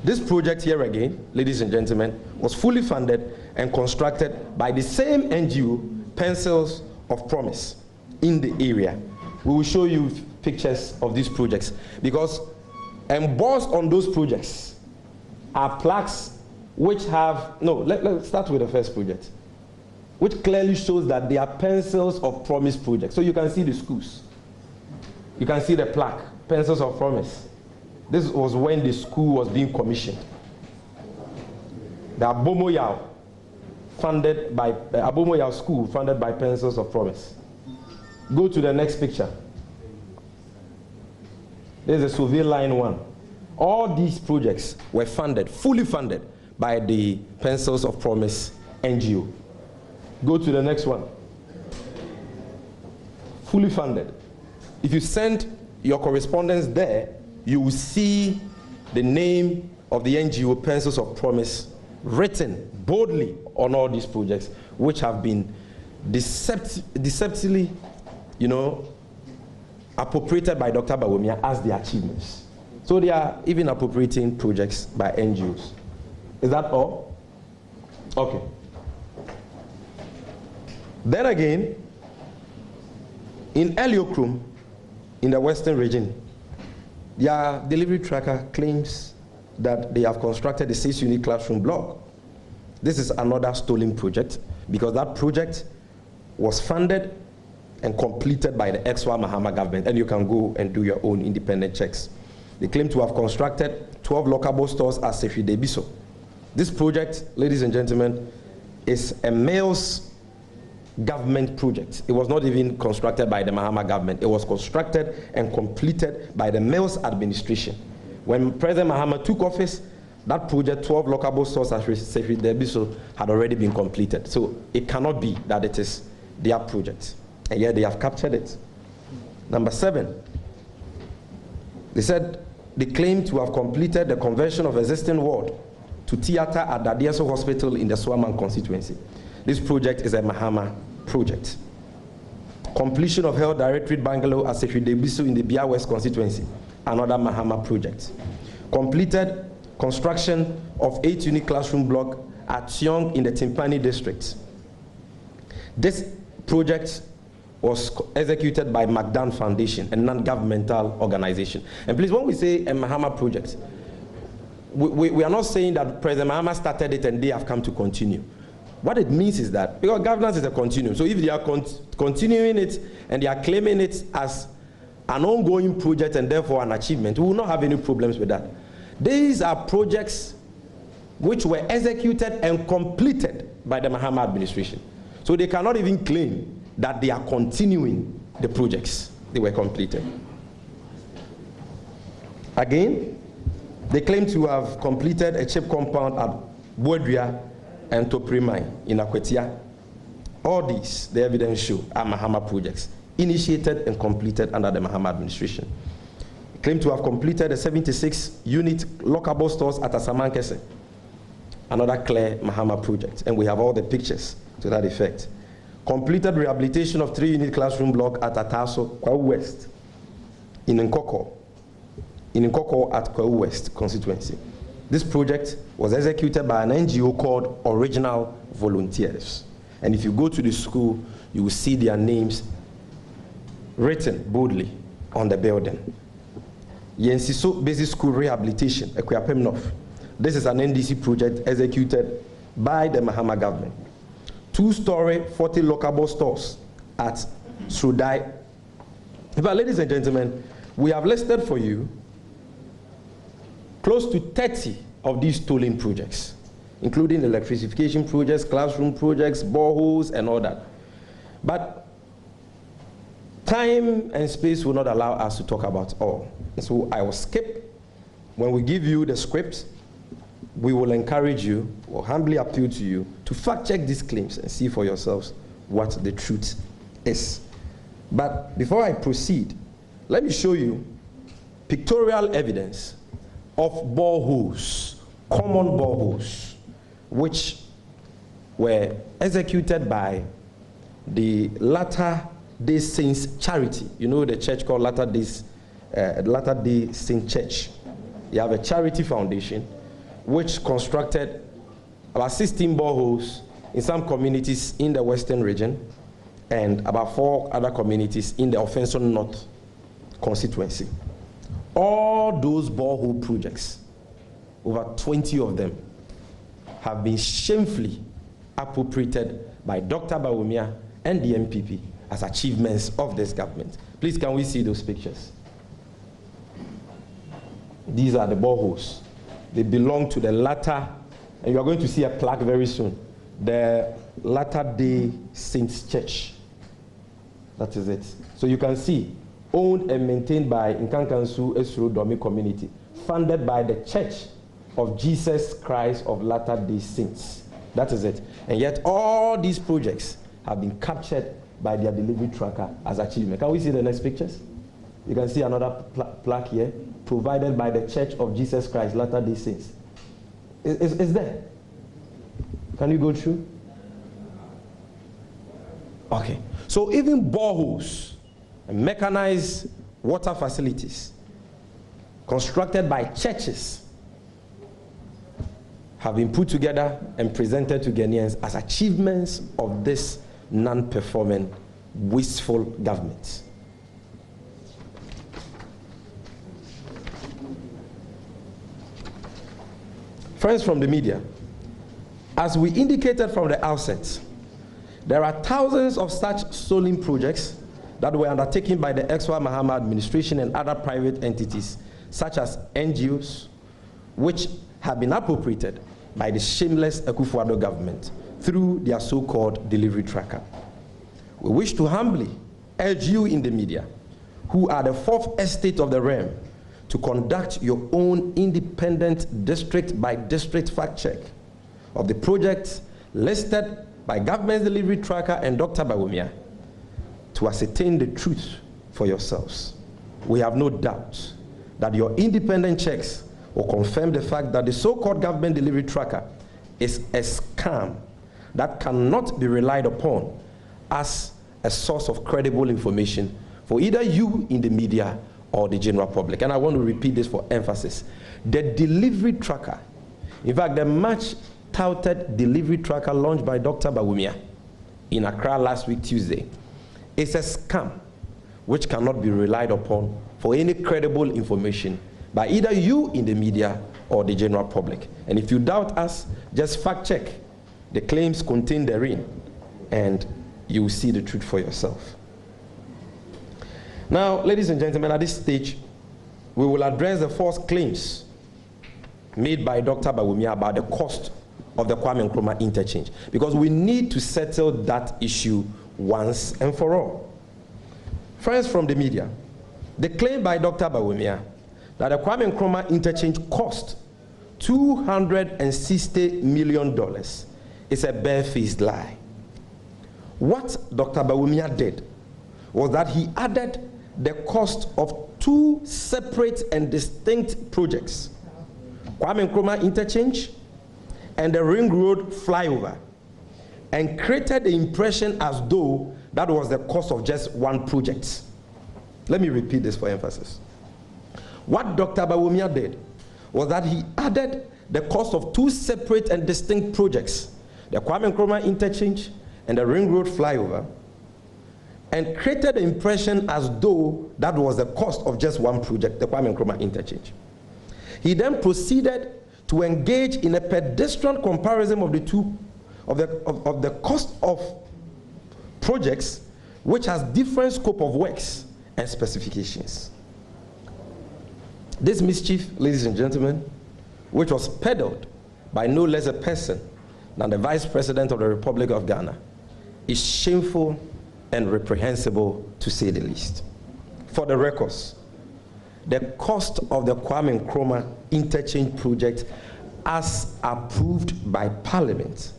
This project here again, ladies and gentlemen, was fully funded and constructed by the same NGO, Pencils of Promise, in the area. We will show you pictures of these projects because embossed on those projects are plaques which have, let's start with the first project, which clearly shows that they are Pencils of Promise projects. So you can see the schools. You can see the plaque, Pencils of Promise. This was when the school was being commissioned. The Bawumia funded by Bawumia school funded by Pencils of Promise. Go to the next picture. There's a Survey Line 1. All these projects were funded, fully funded, by the Pencils of Promise NGO. Go to the next one. Fully funded. If you send your correspondence there, you will see the name of the NGO Pencils of Promise written boldly on all these projects, which have been deceptively, appropriated by Dr. Bawumia as the achievements. So they are even appropriating projects by NGOs. Is that all? Okay. Then again, in Eliokrum, in the Western region, their delivery tracker claims that they have constructed a 6-unit classroom block. This is another stolen project because that project was funded and completed by the ex-Wa Mahama government, and you can go and do your own independent checks. They claim to have constructed 12 lockable stores at Sefi Debiso. This project, ladies and gentlemen, is a male's government project. It was not even constructed by the Mahama government. It was constructed and completed by the male's administration. When President Mahama took office, that project, 12 lockable stores at Sefi Debiso, had already been completed. So it cannot be that it is their project. And yet they have captured it. Number 7, they said they claim to have completed the conversion of existing ward to theater at the Adieso Hospital in the Swaman constituency. This project is a Mahama project. Completion of Health Directorate Bungalow at Sefi Debiso in the Bia West constituency, another Mahama project. Completed construction of 8-unit classroom block at Tsiong in the Timpani district. This project was executed by McDan Foundation, a non-governmental organization. And please, when we say a Mahama project, we are not saying that President Mahama started it and they have come to continue. What it means is that, because governance is a continuum, so if they are continuing it and they are claiming it as an ongoing project and therefore an achievement, we will not have any problems with that. These are projects which were executed and completed by the Mahama administration. So they cannot even claim that they are continuing the projects they were completed. Again, they claim to have completed a chip compound at Bodria and Toprimai in Akwetia. All these, the evidence show, are Mahama projects, initiated and completed under the Mahama administration. They claim to have completed a 76-unit lockable stores at Asamankese, another clear Mahama project, and we have all the pictures to that effect. Completed rehabilitation of 3-unit classroom block at Ataso, Kwau West, in Nkoko at Kwau West constituency. This project was executed by an NGO called Original Volunteers. And if you go to the school, you will see their names written boldly on the building. Yensiso Basic School Rehabilitation, Ekuapem North. This is an NDC project executed by the Mahama government. 2-story, 40 lockable stores at Sudai. But ladies and gentlemen, we have listed for you close to 30 of these stolen projects, including electrification projects, classroom projects, boreholes, and all that. But time and space will not allow us to talk about all. So I will skip. When we give you the script, we will encourage you, or humbly appeal to you, to fact-check these claims and see for yourselves what the truth is. But before I proceed, let me show you pictorial evidence of boreholes, common boreholes, which were executed by the Latter-day Saints charity. You know the church called Latter-day Saint Church. You have a charity foundation which constructed about 16 boreholes in some communities in the western region and about 4 other communities in the Offenso North constituency. All those borehole projects, over 20 of them, have been shamefully appropriated by Dr. Bawumia and the MPP as achievements of this government. Please, can we see those pictures? These are the boreholes. They belong to the Latter, and you are going to see a plaque very soon, the Latter-day Saints Church. That is it. So you can see, owned and maintained by Nkankansu Esro Domi community, funded by the Church of Jesus Christ of Latter-day Saints. That is it. And yet all these projects have been captured by their delivery tracker as achievement. Can we see the next pictures? You can see another plaque here, provided by the Church of Jesus Christ, Latter-day Saints. Is there? Can you go through? Okay. So even boreholes and mechanized water facilities constructed by churches have been put together and presented to Ghanaians as achievements of this non-performing, wasteful government. Friends from the media, as we indicated from the outset, there are thousands of such stolen projects that were undertaken by the ex-Wa Mahama administration and other private entities, such as NGOs, which have been appropriated by the shameless Akufo-Addo government through their so-called delivery tracker. We wish to humbly urge you in the media, who are the fourth estate of the realm, to conduct your own independent district-by-district fact check of the projects listed by Government's Delivery Tracker and Dr. Bawumia to ascertain the truth for yourselves. We have no doubt that your independent checks will confirm the fact that the so-called Government Delivery Tracker is a scam that cannot be relied upon as a source of credible information for either you in the media or the general public. And I want to repeat this for emphasis. The delivery tracker, in fact, the much touted delivery tracker launched by Dr. Bawumia in Accra last week, Tuesday, is a scam which cannot be relied upon for any credible information by either you in the media or the general public. And if you doubt us, just fact check the claims contained therein and you will see the truth for yourself. Now, ladies and gentlemen, at this stage, we will address the false claims made by Dr. Bawumia about the cost of the Kwame Nkrumah interchange, because we need to settle that issue once and for all. Friends from the media, the claim by Dr. Bawumia that the Kwame Nkrumah interchange cost $260 million is a barefaced lie. What Dr. Bawumia did was that he added the cost of two separate and distinct projects, Kwame Nkrumah interchange and the Ring Road flyover, and created the impression as though that was the cost of just one project. Let me repeat this for emphasis. What Dr. Bawumia did was that he added the cost of two separate and distinct projects, the Kwame Nkrumah interchange and the Ring Road flyover, and created the impression as though that was the cost of just one project, the Kwame Nkrumah interchange. He then proceeded to engage in a pedestrian comparison of the two, of the cost of projects which has different scope of works and specifications. This mischief, ladies and gentlemen, which was peddled by no less a person than the Vice President of the Republic of Ghana, is shameful and reprehensible, to say the least. For the records, the cost of the Kwame Nkrumah interchange project as approved by Parliament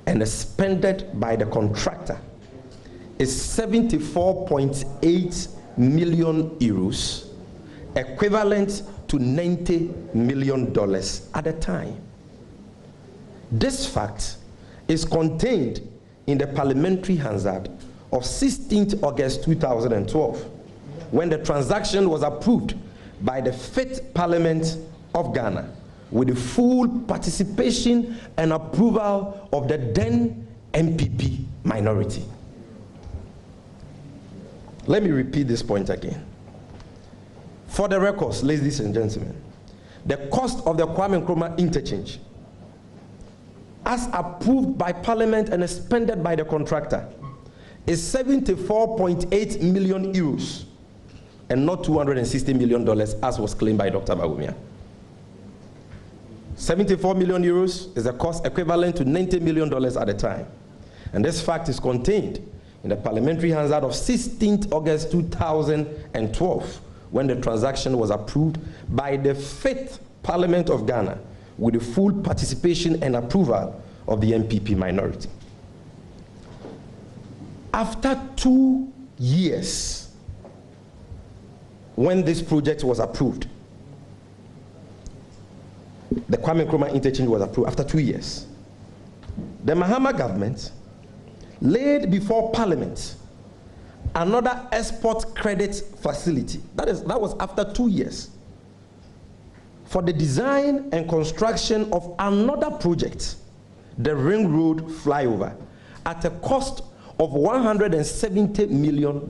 and expended by the contractor is 74.8 million euros, equivalent to $90 million at the time. This fact is contained in the Parliamentary Hansard of 16th August 2012, when the transaction was approved by the 5th Parliament of Ghana with the full participation and approval of the then MPP minority. Let me repeat this point again. For the records, ladies and gentlemen, the cost of the Kwame Nkrumah interchange, as approved by Parliament and expended by the contractor, is 74.8 million euros and not $260 million as was claimed by Dr. Bawumia. 74 million euros is the cost equivalent to $90 million at the time. And this fact is contained in the Parliamentary Hansard of 16th August 2012, when the transaction was approved by the 5th Parliament of Ghana with the full participation and approval of the MPP minority. After 2 years, when this project was approved, the Kwame Nkrumah interchange was approved after 2 years, the Mahama government laid before Parliament another export credit facility. That was after 2 years, for the design and construction of another project, the Ring Road flyover, at a cost of $170 million.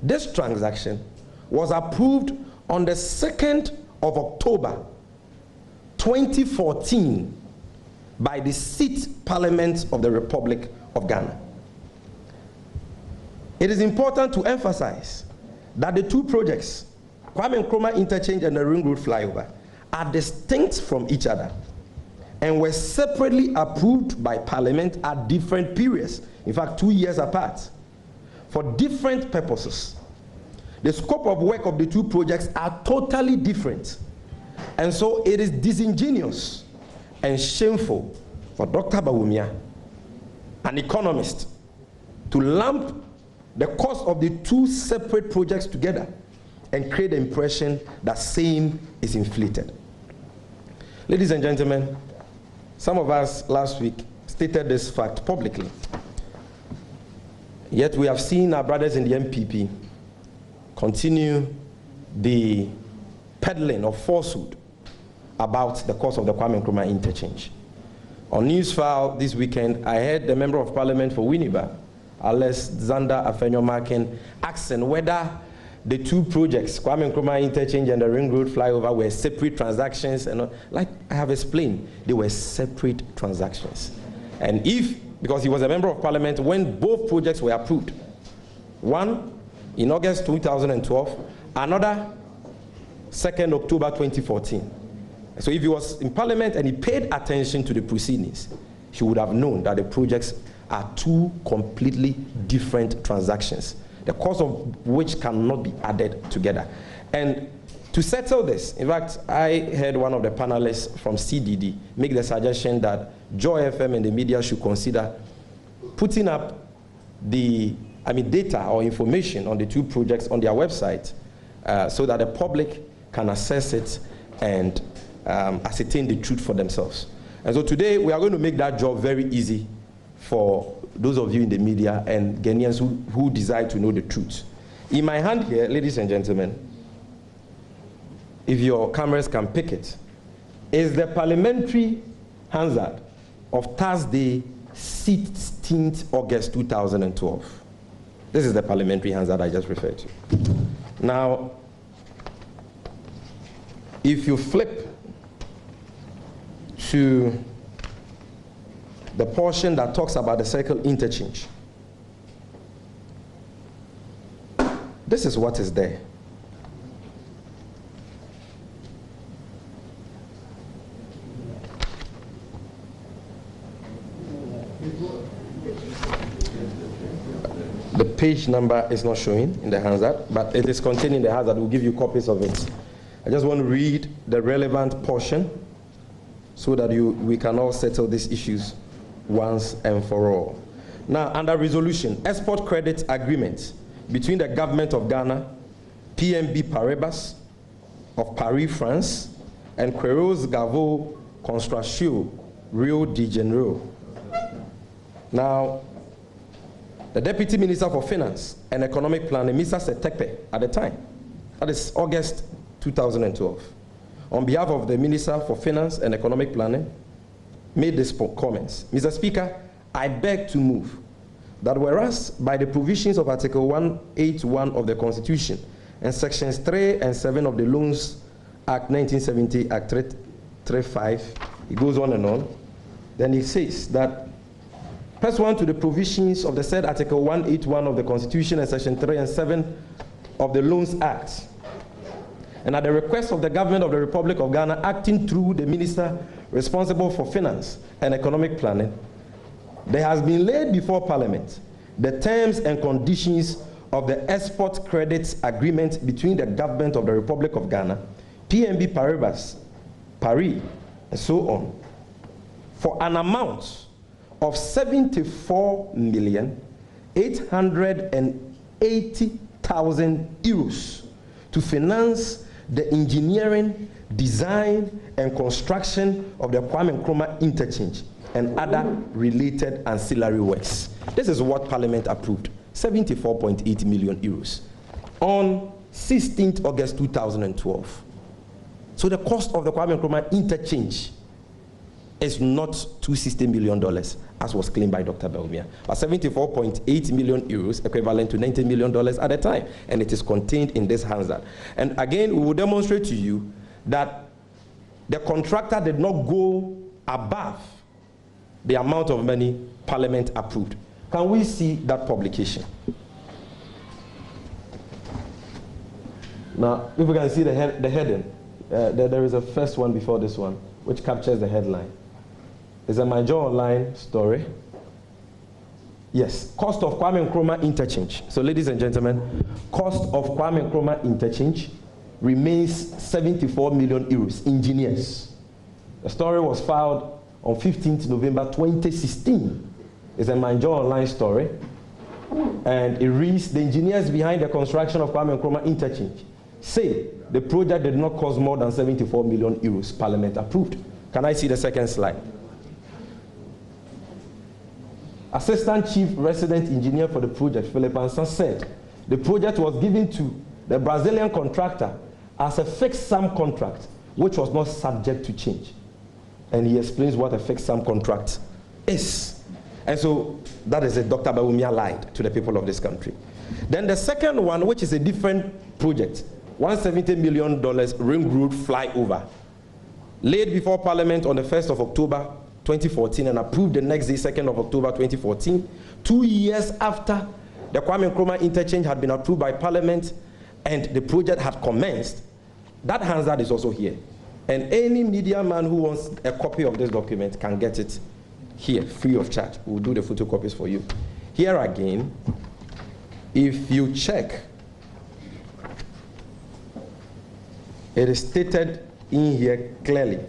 This transaction was approved on the 2nd of October 2014 by the seat Parliament of the Republic of Ghana. It is important to emphasize that the two projects, Kwame Nkrumah Interchange and the Ring Road Flyover, are distinct from each other and were separately approved by Parliament at different periods, in fact 2 years apart, for different purposes. The scope of work of the two projects are totally different, and so it is disingenuous and shameful for Dr. Bawumia, an economist, to lump the cost of the two separate projects together and create the impression that same is inflated. Ladies and gentlemen, some of us last week stated this fact publicly. Yet we have seen our brothers in the MPP continue the peddling of falsehood about the cost of the Kwame Nkrumah interchange. On Newsfile this weekend, I heard the Member of Parliament for Winneba, Alexander Afenyo-Markin, asking whether the two projects, Kwame Nkrumah Interchange and the Ring Road Flyover, were separate transactions. And like I have explained, they were separate transactions. And because he was a Member of Parliament when both projects were approved, one in August 2012, another 2nd October 2014. So if he was in Parliament and he paid attention to the proceedings, he would have known that the projects are two completely different transactions, the cost of which cannot be added together. And to settle this, in fact, I heard one of the panelists from CDD make the suggestion that Joy FM and the media should consider putting up the data or information on the two projects on their website so that the public can assess it and ascertain the truth for themselves. And so today we are going to make that job very easy for those of you in the media and Ghanaians who desire to know the truth. In my hand here, ladies and gentlemen, if your cameras can pick it, is the parliamentary Hansard of Thursday, 16th August 2012. This is the parliamentary Hansard I just referred to. Now, if you flip to the portion that talks about the circle interchange, this is what is there. The page number is not showing in the Hansard, but it is contained in the Hansard. We'll give you copies of it. I just want to read the relevant portion so that we can all settle these issues once and for all. Now, under resolution, export credit agreement between the government of Ghana, PNB Paribas of Paris, France, and Queiroz Gavo Construction, Rio de Janeiro. Now, the Deputy Minister for Finance and Economic Planning, Mr. Setepe, at the time, that is August 2012, on behalf of the Minister for Finance and Economic Planning, made these comments. Mr. Speaker, I beg to move that whereas by the provisions of Article 181 of the Constitution and Sections 3 and 7 of the Loans Act 1970, Act 335, it goes on and on, then it says that pursuant to the provisions of the said Article 181 of the Constitution and Section 3 and 7 of the Loans Act, and at the request of the government of the Republic of Ghana acting through the Minister responsible for Finance and Economic Planning, there has been laid before Parliament the terms and conditions of the export credits agreement between the government of the Republic of Ghana, PNB Paribas, Paris, and so on, for an amount of 74,880,000 euros to finance the engineering, design, and construction of the Kwame Nkrumah interchange and other related ancillary works. This is what Parliament approved, 74.8 million euros on 16th August 2012. So the cost of the Kwame Nkrumah interchange is not $260 million, as was claimed by Dr. Bawumia, but 74.8 million euros, equivalent to $90 million at the time, and it is contained in this Hansard. And again, we will demonstrate to you that the contractor did not go above the amount of money Parliament approved. Can we see that publication? Now, if we can see the heading, there is a first one before this one, which captures the headline. It's a major online story. Yes, cost of Kwame Nkrumah interchange. So, ladies and gentlemen, cost of Kwame Nkrumah interchange remains 74 million euros. Engineers. The story was filed on 15th November 2016. It's a major online story. And it reads, the engineers behind the construction of Kwame Nkrumah interchange say the project did not cost more than 74 million euros. Parliament approved. Can I see the second slide? Assistant Chief Resident Engineer for the project, Philip Ansan, said the project was given to the Brazilian contractor as a fixed sum contract, which was not subject to change. And he explains what a fixed sum contract is. And so that is it. Dr. Bawumia lied to the people of this country. Then the second one, which is a different project, $170 million ring road flyover, laid before Parliament on the 1st of October 2014 and approved the next day, 2nd of October 2014, 2 years after the Kwame Nkrumah interchange had been approved by Parliament and the project had commenced. That Hansard is also here. And any media man who wants a copy of this document can get it here, free of charge. We'll do the photocopies for you. Here again, if you check, it is stated in here clearly.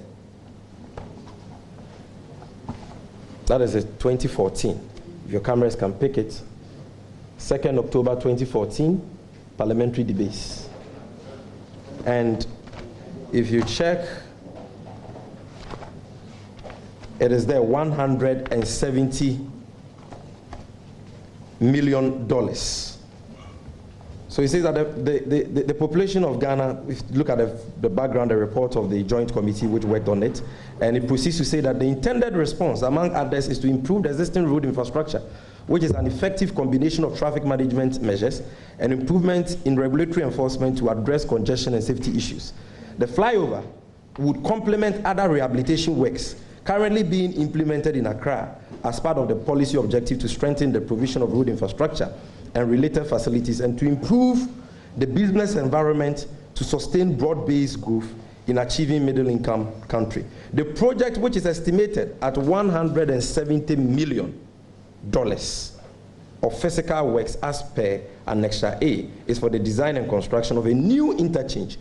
That is 2014. If your cameras can pick it. 2nd October 2014, parliamentary debates. And if you check, it is there, $170 million. So he says that the population of Ghana, if you look at the background, the report of the joint committee which worked on it, and it proceeds to say that the intended response, among others, is to improve the existing road infrastructure, which is an effective combination of traffic management measures and improvement in regulatory enforcement to address congestion and safety issues. The flyover would complement other rehabilitation works currently being implemented in Accra as part of the policy objective to strengthen the provision of road infrastructure and related facilities and to improve the business environment to sustain broad-based growth in achieving middle-income country. The project, which is estimated at $170 million of physical works as per Annexure A, is for the design and construction of a new interchange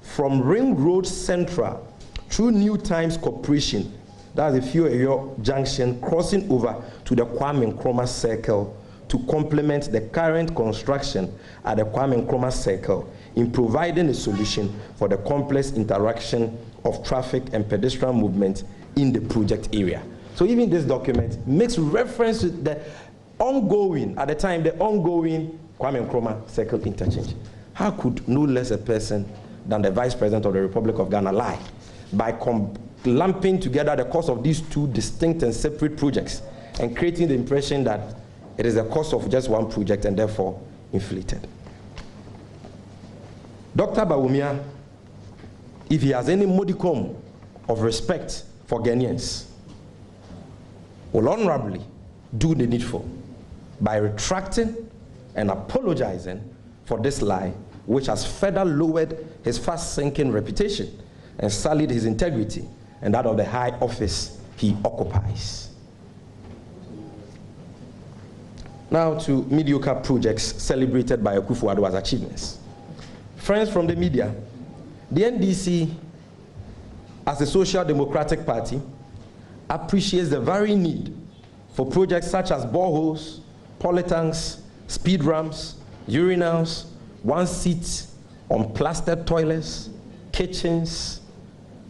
from Ring Road Central through New Times Corporation, that's the Fuyo Junction, crossing over to the Kwame Nkrumah Circle to complement the current construction at the Kwame Nkrumah Circle in providing a solution for the complex interaction of traffic and pedestrian movement in the project area. So even this document makes reference to the ongoing, at the time, the ongoing Kwame Nkrumah Circle interchange. How could no less a person than the Vice President of the Republic of Ghana lie by lumping together the cost of these two distinct and separate projects and creating the impression that it is the cost of just one project and therefore inflated? Dr. Bawumia, if he has any modicum of respect for Ghanaians, will honorably do the needful by retracting and apologizing for this lie, which has further lowered his fast-sinking reputation and sullied his integrity and that of the high office he occupies. Now to mediocre projects celebrated by Akufo-Addo's achievements. Friends from the media, the NDC, as a social democratic party, appreciates the very need for projects such as boreholes, polytanks, speed ramps, urinals, one-seat unplastered toilets, kitchens,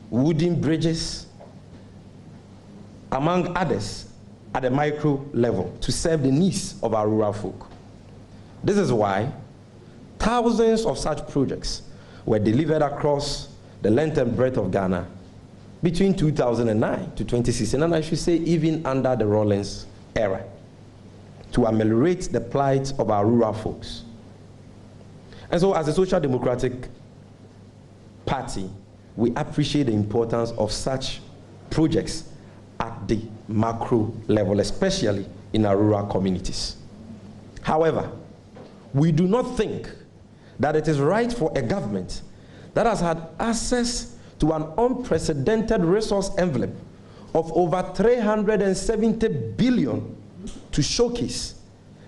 wooden bridges, among others, at the micro level to serve the needs of our rural folk. This is why thousands of such projects were delivered across the length and breadth of Ghana between 2009 to 2016, and I should say even under the Rawlings era, to ameliorate the plight of our rural folks. And so as a social democratic party, we appreciate the importance of such projects at the macro level, especially in our rural communities. However, we do not think that it is right for a government that has had access to an unprecedented resource envelope of over 370 billion to showcase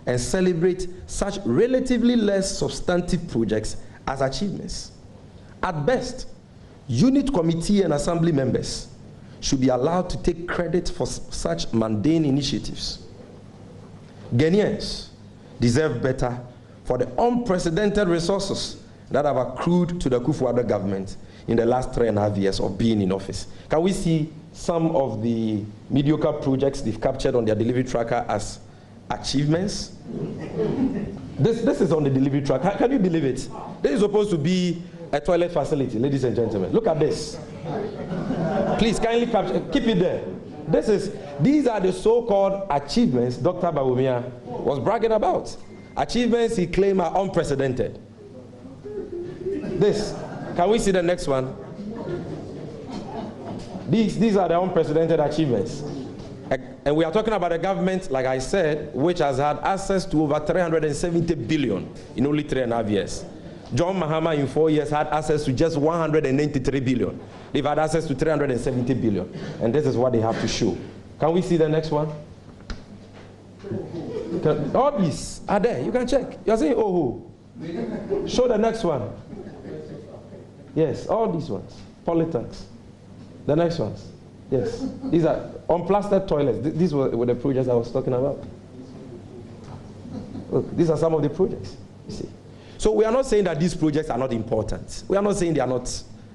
and celebrate such relatively less substantive projects as achievements. At best, unit committee and assembly members should be allowed to take credit for such mundane initiatives. Ghanaians deserve better for the unprecedented resources that have accrued to the Akufo-Addo government in the last 3.5 years of being in office. Can we see some of the mediocre projects they've captured on their delivery tracker as achievements? This is on the delivery tracker. Can you believe it? This is supposed to be a toilet facility, ladies and gentlemen. Look at this. Please kindly capture, keep it there. These are the so-called achievements Dr. Bawumia was bragging about. Achievements he claimed are unprecedented. Can we see the next one? These are the unprecedented achievements. And we are talking about a government, like I said, which has had access to over 370 billion in only 3.5 years. John Mahama in 4 years had access to just 193 billion. They've had access to 370 billion. And this is what they have to show. Can we see the next one? All these are there. You can check. You're saying, oh, show the next one. Yes, all these ones. Polytanks. The next ones. Yes. These are unplastered toilets. These were the projects I was talking about. Look, these are some of the projects. You see. So we are not saying that these projects are not important. We are not saying they are not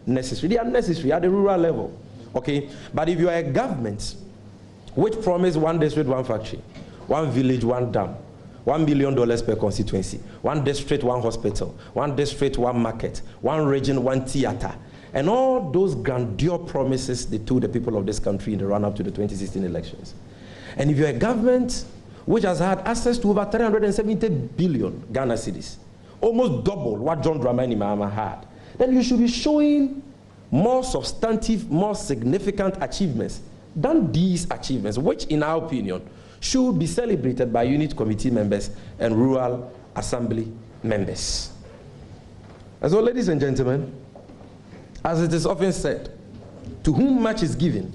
necessary. They are necessary at the rural level. Okay? But if you are a government which promised one district, one factory, one village, one dam, $1 million per constituency, one district, one hospital, one district, one market, one region, one theater, and all those grandeur promises they told the people of this country in the run-up to the 2016 elections. And if you're a government which has had access to over 370 billion Ghana cedis, almost double what John Dramani Mahama had, then you should be showing more substantive, more significant achievements than these achievements, which in our opinion should be celebrated by unit committee members and rural assembly members. And so, ladies and gentlemen, as it is often said, to whom much is given,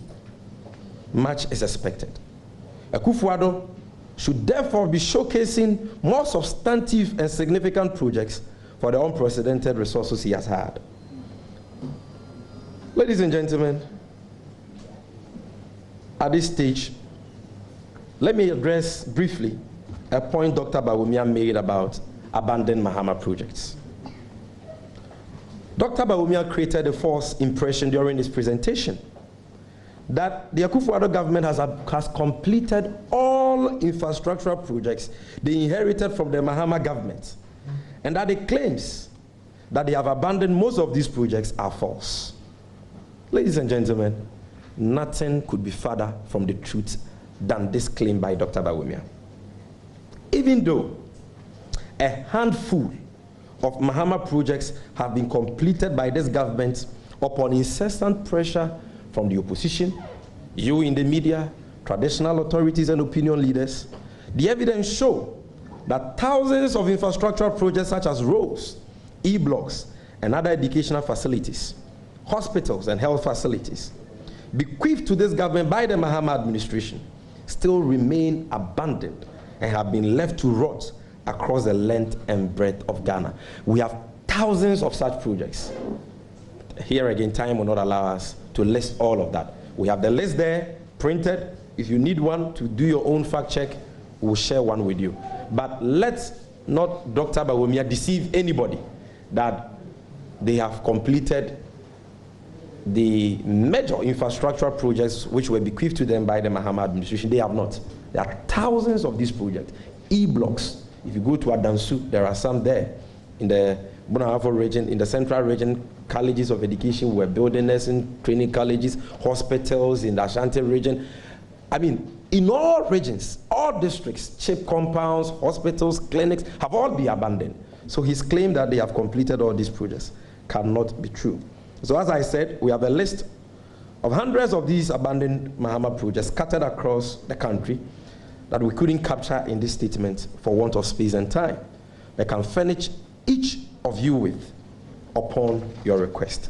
much is expected. Akufo-Addo should therefore be showcasing more substantive and significant projects for the unprecedented resources he has had. Ladies and gentlemen, at this stage, let me address briefly a point Dr. Bawumia made about abandoned Mahama projects. Dr. Bawumia created a false impression during his presentation that the Akufo-Addo government has completed all infrastructural projects they inherited from the Mahama government, and that the claims that they have abandoned most of these projects are false. Ladies and gentlemen, nothing could be further from the truth than this claim by Dr. Bawumia. Even though a handful of Mahama projects have been completed by this government upon incessant pressure from the opposition, you in the media, traditional authorities and opinion leaders, the evidence show that thousands of infrastructural projects such as roads, e-blocks, and other educational facilities, hospitals and health facilities, bequeathed to this government by the Mahama administration, still remain abandoned and have been left to rot across the length and breadth of Ghana. We have thousands of such projects. Here again, time will not allow us to list all of that. We have the list there, printed. If you need one to do your own fact check, we'll share one with you. But let's not, Dr. Bawumia, deceive anybody that they have completed the major infrastructural projects which were bequeathed to them by the Mahama administration. They have not. There are thousands of these projects. E-blocks. If you go to Adansu, there are some there. In the Bunahafo region, in the central region, colleges of education were building nursing training colleges, hospitals in the Ashanti region. I mean, in all regions, all districts, CHIP compounds, hospitals, clinics have all been abandoned. So his claim that they have completed all these projects cannot be true. So as I said, we have a list of hundreds of these abandoned Mahama projects scattered across the country that we couldn't capture in this statement for want of space and time. I can furnish each of you with upon your request.